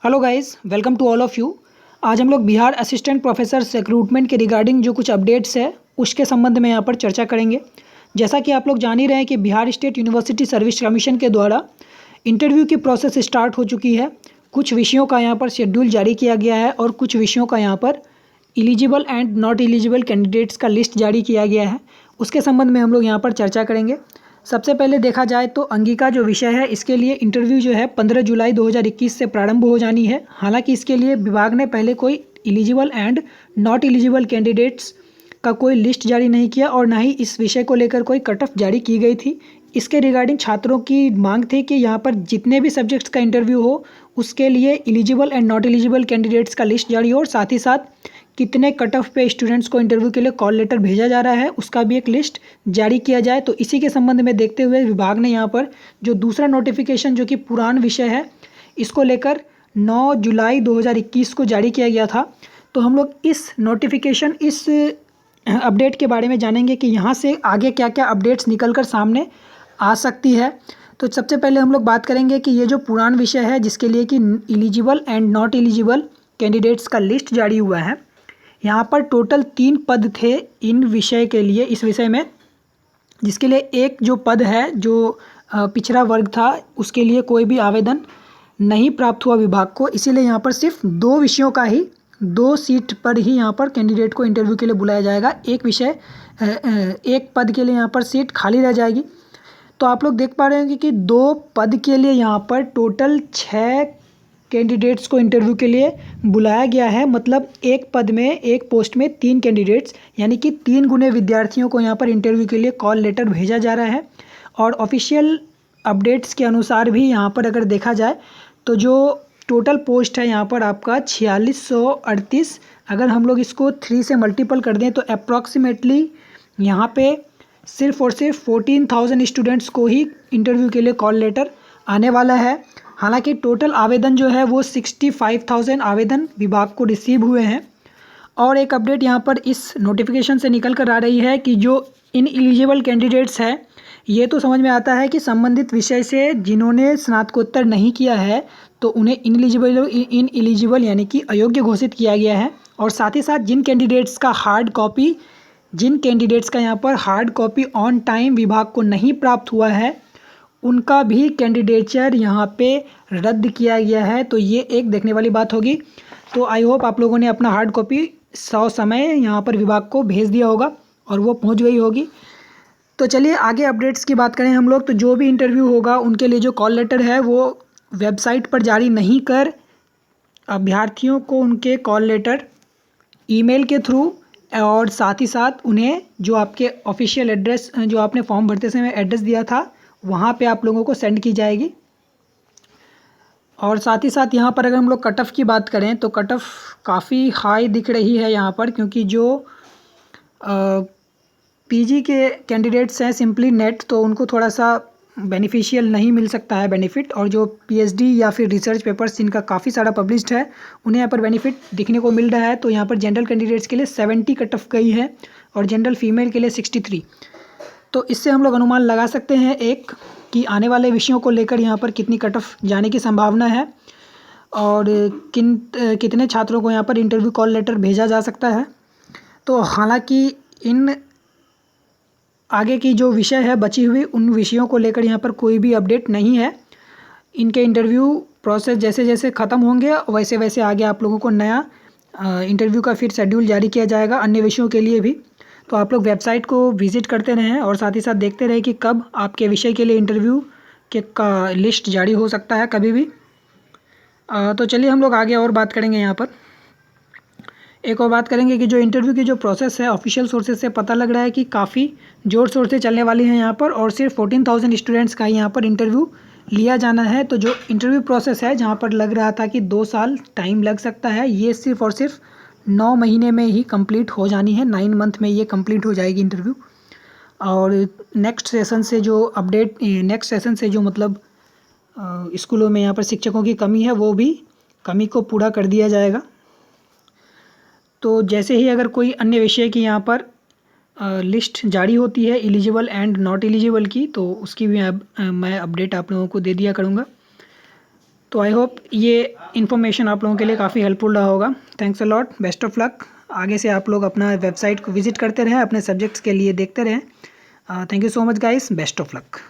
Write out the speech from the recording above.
Hello guys, welcome to all of you. आज हम लोग बिहार असिस्टेंट प्रोफेसर रिक्रूटमेंट के रिगार्डिंग जो कुछ अपडेट्स है उसके संबंध में यहाँ पर चर्चा करेंगे। जैसा कि आप लोग जान ही रहे हैं कि Bihar state university service commission के द्वारा इंटरव्यू की प्रोसेस स्टार्ट हो चुकी है। कुछ विषयों का यहाँ पर शेड्यूल जारी किया गया है और कुछ विषयों का यहाँ पर eligible and not eligible candidates का लिस्ट जारी किया गया है। उसके संबंध में हम लोग यहाँ पर चर्चा करेंगे। सबसे पहले देखा जाए तो अंगिका जो विषय है इसके लिए इंटरव्यू जो है 15 जुलाई 2021 से प्रारंभ हो जानी है। हालांकि इसके लिए विभाग ने पहले कोई eligible and not eligible candidates का कोई लिस्ट जारी नहीं किया और ना ही इस विषय को लेकर कोई कट ऑफ जारी की गई थी। इसके रिगार्डिंग छात्रों की मांग थी कि यहाँ पर जितने भी सब्जेक्ट्स का इंटरव्यू हो उसके लिए eligible and not eligible candidates का लिस्ट जारी हो और साथ ही साथ कितने कट ऑफ पे स्टूडेंट्स को इंटरव्यू के लिए कॉल लेटर भेजा जा रहा है उसका भी एक लिस्ट जारी किया जाए। तो इसी के संबंध में देखते हुए विभाग ने यहाँ पर जो दूसरा नोटिफिकेशन जो कि पुरान विषय है इसको लेकर 9 जुलाई 2021 को जारी किया गया था। तो हम लोग इस नोटिफिकेशन इस अपडेट के बारे में जानेंगे कि यहाँ से आगे क्या क्या अपडेट्स निकल कर सामने आ सकती है। तो सबसे पहले हम लोग बात करेंगे कि ये जो पुरान विषय है जिसके लिए कि eligible and not eligible candidates का लिस्ट जारी हुआ है, यहाँ पर टोटल 3 पद थे इन विषय के लिए, इस विषय में, जिसके लिए एक जो पद है जो पिछड़ा वर्ग था उसके लिए कोई भी आवेदन नहीं प्राप्त हुआ विभाग को। इसीलिए यहाँ पर सिर्फ 2 विषयों का ही 2 सीट पर ही यहाँ पर कैंडिडेट को इंटरव्यू के लिए बुलाया जाएगा। एक पद के लिए यहाँ पर सीट खाली रह जाएगी। तो आप लोग देख पा रहे होंगे कि 2 पद के लिए यहाँ पर टोटल 6 कैंडिडेट्स को इंटरव्यू के लिए बुलाया गया है। मतलब एक पद में, एक पोस्ट में 3 कैंडिडेट्स, यानी कि 3 गुने विद्यार्थियों को यहाँ पर इंटरव्यू के लिए कॉल लेटर भेजा जा रहा है। और ऑफिशियल अपडेट्स के अनुसार भी यहाँ पर अगर देखा जाए तो जो टोटल पोस्ट है यहाँ पर आपका 4638, अगर हम लोग इसको 3 से मल्टीपल कर दें तो अप्रॉक्सीमेटली यहाँ पे सिर्फ और सिर्फ 14,000 स्टूडेंट्स को ही इंटरव्यू के लिए कॉल लेटर आने वाला है। हालांकि टोटल आवेदन जो है वो 65,000 आवेदन विभाग को रिसीव हुए हैं। और एक अपडेट यहाँ पर इस नोटिफिकेशन से निकल कर आ रही है कि जो इन एलिजिबल कैंडिडेट्स हैं, ये तो समझ में आता है कि संबंधित विषय से जिन्होंने स्नातकोत्तर नहीं किया है तो उन्हें इन एलिजिबल यानी कि अयोग्य घोषित किया गया है। और साथ ही साथ जिन कैंडिडेट्स का यहाँ पर हार्ड कॉपी ऑन टाइम विभाग को नहीं प्राप्त हुआ है उनका भी कैंडिडेचर यहाँ पे रद्द किया गया है। तो ये एक देखने वाली बात होगी। तो आई होप आप लोगों ने अपना हार्ड कॉपी समय यहाँ पर विभाग को भेज दिया होगा और वो पहुँच गई होगी। तो चलिए आगे अपडेट्स की बात करें हम लोग। तो जो भी इंटरव्यू होगा उनके लिए जो कॉल लेटर है वो वेबसाइट पर जारी नहीं कर अभ्यर्थियों को उनके कॉल लेटर ईमेल के थ्रू और साथ ही साथ उन्हें जो आपके ऑफिशियल एड्रेस, जो आपने फॉर्म भरते समय एड्रेस दिया था, वहाँ पे आप लोगों को सेंड की जाएगी। और साथ ही साथ यहाँ पर अगर हम लोग कट ऑफ की बात करें तो कट ऑफ काफ़ी हाई दिख रही है यहाँ पर, क्योंकि जो पीजी के कैंडिडेट्स हैं सिंपली नेट, तो उनको थोड़ा सा बेनिफिशियल नहीं मिल सकता है बेनिफिट। और जो पीएचडी या फिर रिसर्च पेपर्स जिनका काफ़ी सारा पब्लिश्ड है उन्हें यहाँ पर बेनिफिट दिखने को मिल रहा है। तो यहाँ पर जनरल कैंडिडेट्स के लिए 70 कट ऑफ गई है और जनरल फीमेल के लिए 63। तो इससे हम लोग अनुमान लगा सकते हैं एक कि आने वाले विषयों को लेकर यहाँ पर कितनी कट ऑफ जाने की संभावना है और कितने छात्रों को यहाँ पर इंटरव्यू कॉल लेटर भेजा जा सकता है। तो हालांकि इन आगे की जो विषय है बची हुई उन विषयों को लेकर यहाँ पर कोई भी अपडेट नहीं है। इनके इंटरव्यू प्रोसेस जैसे जैसे ख़त्म होंगे वैसे वैसे आगे आप लोगों को नया इंटरव्यू का फिर शेड्यूल जारी किया जाएगा अन्य विषयों के लिए भी। तो आप लोग वेबसाइट को विज़िट करते रहें और साथ ही साथ देखते रहें कि कब आपके विषय के लिए इंटरव्यू का लिस्ट जारी हो सकता है कभी भी। तो चलिए हम लोग आगे और बात करेंगे। यहाँ पर एक और बात करेंगे कि जो इंटरव्यू की जो प्रोसेस है ऑफिशियल सोर्सेज से पता लग रहा है कि काफ़ी जोर शोर से चलने वाली है यहाँ पर, और सिर्फ 14,000 स्टूडेंट्स का यहाँ पर इंटरव्यू लिया जाना है। तो जो इंटरव्यू प्रोसेस है जहाँ पर लग रहा था कि 2 साल टाइम लग सकता है, ये सिर्फ और सिर्फ 9 महीने में ही कंप्लीट हो जानी है। 9 मंथ में ये कंप्लीट हो जाएगी इंटरव्यू। और नेक्स्ट सेशन से जो मतलब स्कूलों में यहाँ पर शिक्षकों की कमी है वो भी कमी को पूरा कर दिया जाएगा। तो जैसे ही अगर कोई अन्य विषय की यहाँ पर लिस्ट जारी होती है एलिजिबल एंड नॉट एलिजिबल की, तो उसकी भी मैं अपडेट आप लोगों को दे दिया करूँगा। तो आई होप ये इन्फॉर्मेशन आप लोगों के लिए काफ़ी हेल्पफुल रहा होगा। Thanks a lot, best of luck. आगे से आप लोग अपना वेबसाइट को विजिट करते रहें, अपने सब्जेक्ट्स के लिए देखते रहें। Thank you so much guys, best of luck.